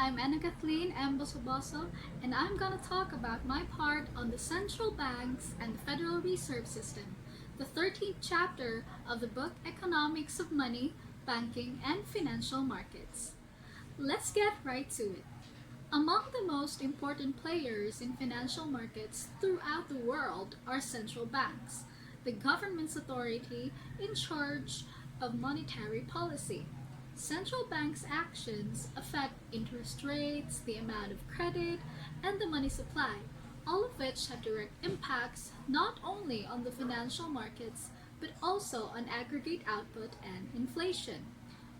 I'm Anna Kathleen M. Bosoboso, and I'm gonna talk about my part on the central banks and the Federal Reserve System, the 13th chapter of the book Economics of Money, Banking, and Financial Markets. Let's get right to it. Among the most important players in financial markets throughout the world are central banks, the government's authority in charge of monetary policy. Central banks' actions affect interest rates, the amount of credit, and the money supply, all of which have direct impacts not only on the financial markets but also on aggregate output and inflation.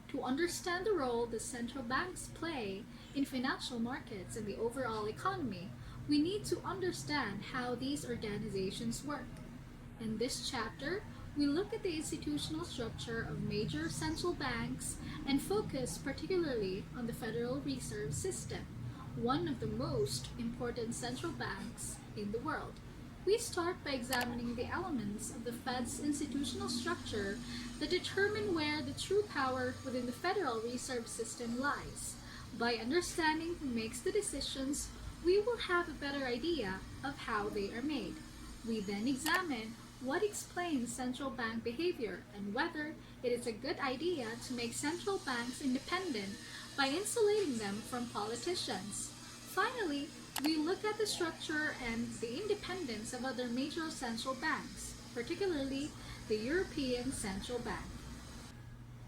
To understand the role the central banks play in financial markets and the overall economy, we need to understand how these organizations work. In this chapter, we look at the institutional structure of major central banks and focus particularly on the Federal Reserve System, one of the most important central banks in the world. We start by examining the elements of the Fed's institutional structure that determine where the true power within the Federal Reserve System lies. By understanding who makes the decisions, we will have a better idea of how they are made. We then examine what explains central bank behavior and whether it is a good idea to make central banks independent by insulating them from politicians. Finally, we look at the structure and the independence of other major central banks, particularly the European Central Bank.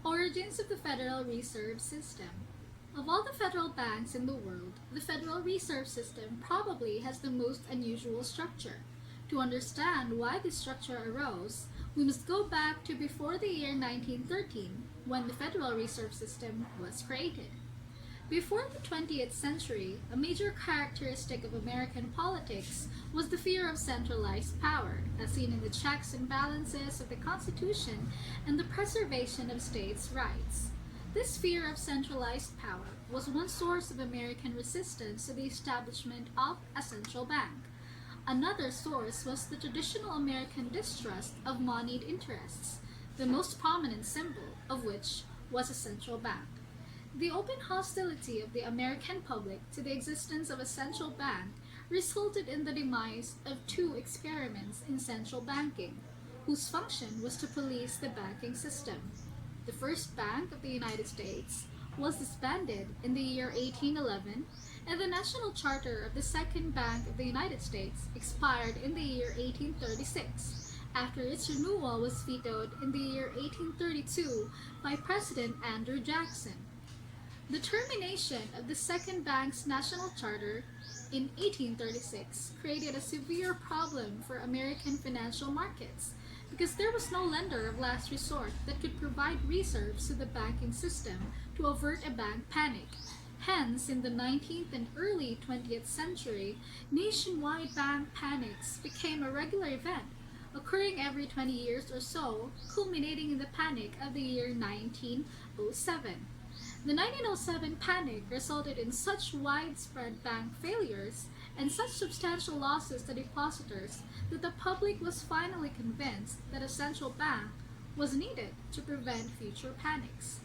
Origins of the Federal Reserve System. Of all the federal banks in the world, the Federal Reserve System probably has the most unusual structure. To understand why this structure arose, we must go back to before the year 1913, when the Federal Reserve System was created. Before the 20th century, a major characteristic of American politics was the fear of centralized power, as seen in the checks and balances of the Constitution and the preservation of states' rights. This fear of centralized power was one source of American resistance to the establishment of a central bank. Another source was the traditional American distrust of moneyed interests, the most prominent symbol of which was a central bank. The open hostility of the American public to the existence of a central bank resulted in the demise of two experiments in central banking, whose function was to police the banking system. The First Bank of the United States was disbanded in the year 1811, and the national charter of the Second Bank of the United States expired in the year 1836, after its renewal was vetoed in the year 1832 by President Andrew Jackson. The termination of the Second Bank's national charter in 1836 created a severe problem for American financial markets because there was no lender of last resort that could provide reserves to the banking system to avert a bank panic. Hence, in the 19th and early 20th century, nationwide bank panics became a regular event, occurring every 20 years or so, culminating in the panic of the year 1907. The 1907 panic resulted in such widespread bank failures and such substantial losses to depositors that the public was finally convinced that a central bank was needed to prevent future panics.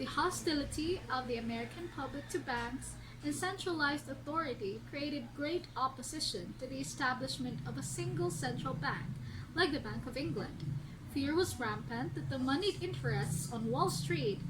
The hostility of the American public to banks and centralized authority created great opposition to the establishment of a single central bank, like the Bank of England. Fear was rampant that the moneyed interests on Wall Street,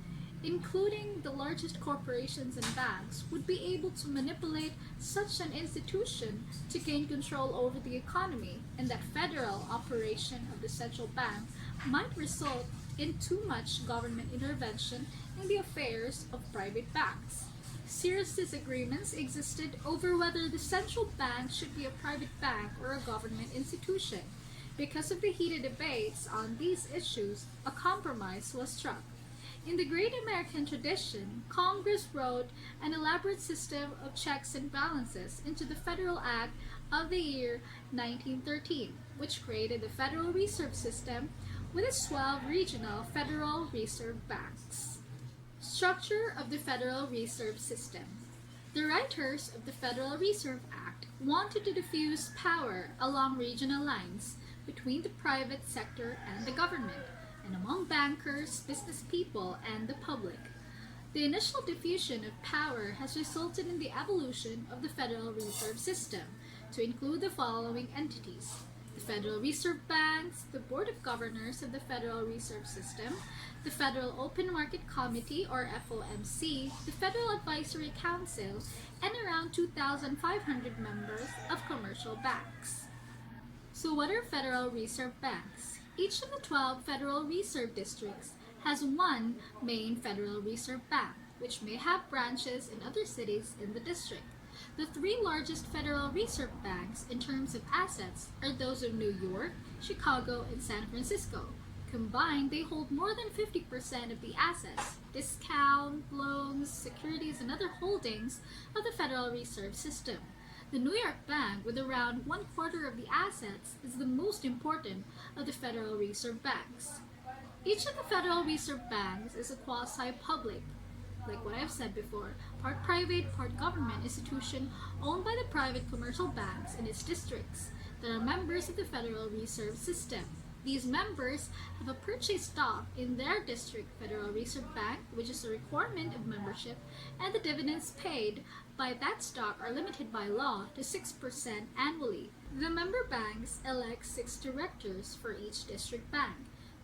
including the largest corporations and banks, would be able to manipulate such an institution to gain control over the economy, and that federal operation of the central bank might result in too much government intervention in the affairs of private banks. Serious disagreements existed over whether the central bank should be a private bank or a government institution. Because of the heated debates on these issues, a compromise was struck. In the great American tradition, Congress wrote an elaborate system of checks and balances into the Federal Act of the year 1913, which created the Federal Reserve System with its 12 regional Federal Reserve Banks. Structure of the Federal Reserve System. The writers of the Federal Reserve Act wanted to diffuse power along regional lines between the private sector and the government, and among bankers, business people, and the public. The initial diffusion of power has resulted in the evolution of the Federal Reserve System to include the following entities: the Federal Reserve Banks, the Board of Governors of the Federal Reserve System, the Federal Open Market Committee or FOMC, the Federal Advisory Council, and around 2,500 members of commercial banks. So what are Federal Reserve Banks? Each of the 12 Federal Reserve Districts has one main Federal Reserve Bank, which may have branches in other cities in the district. The three largest Federal Reserve Banks in terms of assets are those of New York, Chicago, and San Francisco. Combined, they hold more than 50% of the assets, discount, loans, securities, and other holdings of the Federal Reserve System. The New York Bank, with around 1/4 of the assets, is the most important of the Federal Reserve Banks. Each of the Federal Reserve Banks is a quasi-public, like what I've said before, part private, part government institution owned by the private commercial banks in its districts that are members of the Federal Reserve System. These members have a purchase stock in their district Federal Reserve Bank, which is a requirement of membership, and the dividends paid by that stock are limited by law to 6% annually. The member banks elect 6 directors for each district bank.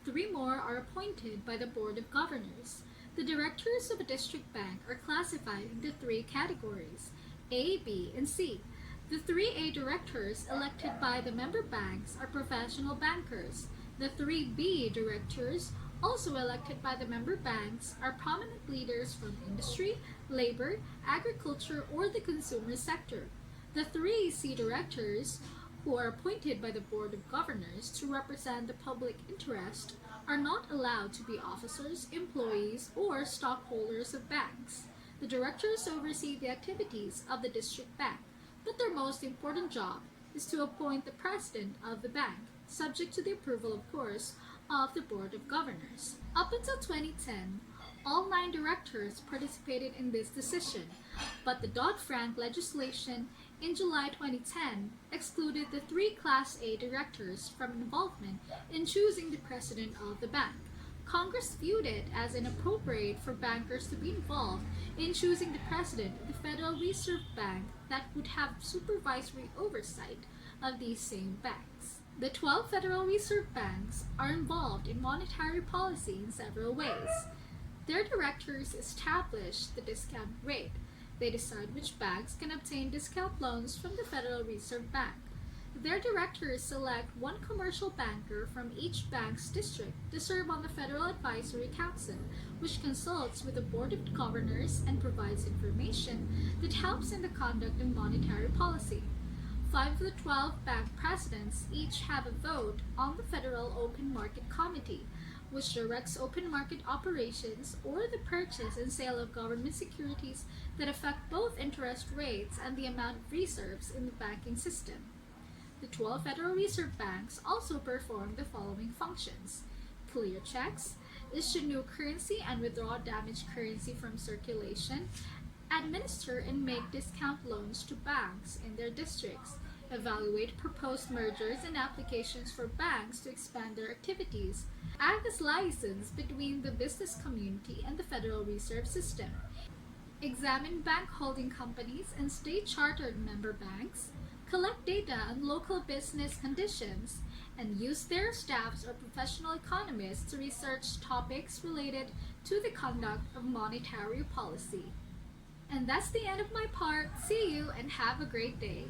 3 more are appointed by the Board of Governors. The directors of a district bank are classified into 3 categories: A, B, and C. The 3A directors elected by the member banks are professional bankers. The 3B directors, also elected by the member banks, are prominent leaders from industry, labor, agriculture, or the consumer sector. The 3C directors, who are appointed by the Board of Governors to represent the public interest, are not allowed to be officers, employees, or stockholders of banks. The directors oversee the activities of the district bank, but their most important job is to appoint the president of the bank, subject to the approval, of course, of the Board of Governors. Up until 2010, all 9 directors participated in this decision, but the Dodd-Frank legislation in July 2010 excluded the 3 Class A directors from involvement in choosing the president of the bank. Congress viewed it as inappropriate for bankers to be involved in choosing the president of the Federal Reserve Bank that would have supervisory oversight of these same banks. The 12 Federal Reserve Banks are involved in monetary policy in several ways. Their directors establish the discount rate. They decide which banks can obtain discount loans from the Federal Reserve Bank. Their directors select 1 commercial banker from each bank's district to serve on the Federal Advisory Council, which consults with the Board of Governors and provides information that helps in the conduct of monetary policy. 5 of the 12 bank presidents each have a vote on the Federal Open Market Committee, which directs open market operations or the purchase and sale of government securities that affect both interest rates and the amount of reserves in the banking system. The 12 Federal Reserve Banks also perform the following functions: clear checks, issue new currency and withdraw damaged currency from circulation, administer and make discount loans to banks in their districts, evaluate proposed mergers and applications for banks to expand their activities, act as liaisons between the business community and the Federal Reserve System, examine bank holding companies and state-chartered member banks, collect data on local business conditions, and use their staffs or professional economists to research topics related to the conduct of monetary policy. And that's the end of my part. See you and have a great day.